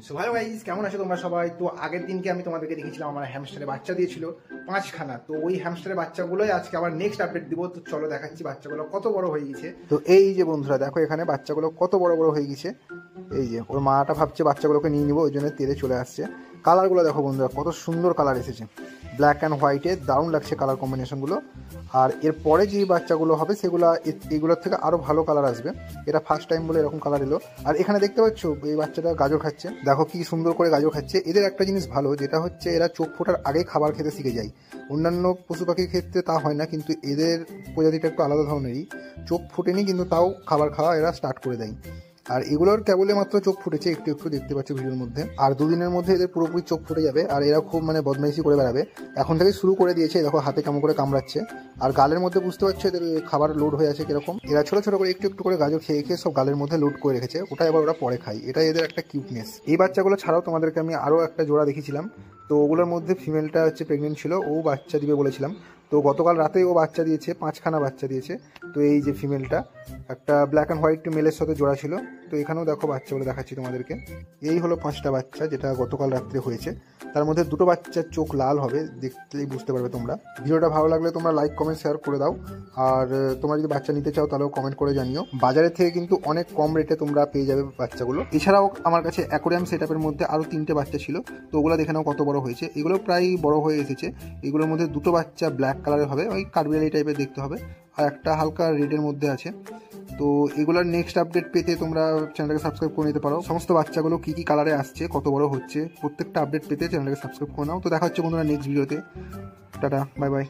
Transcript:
So hello guys, কেমন আছো তোমরা সবাই? তো আগের দিনকে আমি তোমাদেরকে দেখেছিলাম আমার হ্যামস্টারে বাচ্চা দিয়েছিল 5খানা। তো ওই হ্যামস্টারের বাচ্চাগুলোই আজকে আবার নেক্সট আপডেট দিব। তো চলো দেখাচ্ছি বাচ্চাগুলো কত বড় হয়ে গেছে। তো এই যে বন্ধুরা দেখো, এখানে বাচ্চাগুলো কত বড় বড় হয়ে গেছে। এই যে ওর মাটা ভাবছে বাচ্চাগুলোকে নিয়ে নিবো, ওই জন্য তেলে চলে আসছে। কালারগুলো দেখো বন্ধুরা, কত সুন্দর কালার এসেছে, ব্ল্যাক অ্যান্ড হোয়াইটে দারুণ লাগছে কালার কম্বিনেশনগুলো। আর এরপরে যে বাচ্চাগুলো হবে সেগুলো এগুলোর থেকে আরও ভালো কালার আসবে। এটা ফার্স্ট টাইম বলে এরকম কালার এলো। আর এখানে দেখতে পাচ্ছ এই বাচ্চাটা গাজর খাচ্ছে, দেখো কি সুন্দর করে গাজর খাচ্ছে। এদের একটা জিনিস ভালো, যেটা হচ্ছে এরা চোখ ফোটার আগেই খাবার খেতে শিখে যায়। অন্যান্য পশু পাখির ক্ষেত্রে তা হয় না, কিন্তু এদের প্রজাতিটা একটু আলাদা ধরনেরই। চোখ ফুটেনি কিন্তু তাও খাবার খাওয়া এরা স্টার্ট করে দেয়। আর এগুলোর কেবলে মাত্র চোখ ফুটেছে একটু একটু, দেখতে পাচ্ছ ভিডিওর মধ্যে। আর দুদিনের মধ্যে এদের পুরোপুরি চোখ ফুটে যাবে। আর এরা খুব বদমাইশি করে বেড়াবে, এখন থেকে শুরু করে দিয়েছে। দেখো হাতে কেমন করে কামড়াচ্ছে, আর গালের মধ্যে বুঝতে পারছো এদের খাবার লোড হয়ে আছে কিরকম। এরা ছোট ছোট করে একটু একটু করে গাজর খেয়ে খেয়ে সব গালের মধ্যে লোড করে রেখেছে, ওটা এবার ওরা পরে খায়। এটা এদের একটা কিউটনেস। এই বাচ্চাগুলো ছাড়াও তোমাদেরকে আমি আরও একটা জোড়া দেখেছিলাম। তো ওগুলোর মধ্যে ফিমেলটা হচ্ছে প্রেগনেন্ট ছিল, ও বাচ্চা দিবে বলেছিলাম। তো গতকাল রাতেই ও বাচ্চা দিয়েছে, 5খানা বাচ্চা দিয়েছে। তো এই যে ফিমেলটা একটা ব্ল্যাক অ্যান্ড হোয়াইট মেলের সাথে জোড়া ছিল। তো এখানেও দেখো বাচ্চাগুলো দেখাচ্ছি তোমাদেরকে। এই হলো 5টা বাচ্চা যেটা গতকাল রাত্রে হয়েছে। তার মধ্যে 2টো বাচ্চার চোখ লাল হবে, দেখলেই বুঝতে পারবে তোমরা। ভিডিওটা ভালো লাগলে তোমরা লাইক কমেন্ট শেয়ার করে দাও। আর তোমরা যদি বাচ্চা নিতে চাও তাহলেও কমেন্ট করে জানিও। বাজারের থেকে কিন্তু অনেক কম রেটে তোমরা পেয়ে যাবে বাচ্চাগুলো। এছাড়াও আমার কাছে অ্যাকোরিয়াম সেটআপের মধ্যে আরও 3টে বাচ্চা ছিল, তো ওগুলো দেখে নাও কত বড় হয়েছে। এগুলো প্রায় বড় হয়ে এসেছে। এগুলোর মধ্যে 2টো বাচ্চা ব্ল্যাক কালারের হবে, ওই কাঠবিড়ালি টাইপের দেখতে হবে, আর একটা হালকা রেডের মধ্যে আছে। তো এগুলোর নেক্সট আপডেট পেতে তোমরা চ্যানেলটাকে সাবস্ক্রাইব করে নিতে পারো। সমস্ত বাচ্চাগুলো কী কী কালারে আসছে, কত বড় হচ্ছে, প্রত্যেকটা আপডেট পেতে চ্যানেলটাকে সাবস্ক্রাইব করে নাও। তো দেখা হচ্ছে বন্ধুরা নেক্সট ভিডিওতে। Tata, bye bye.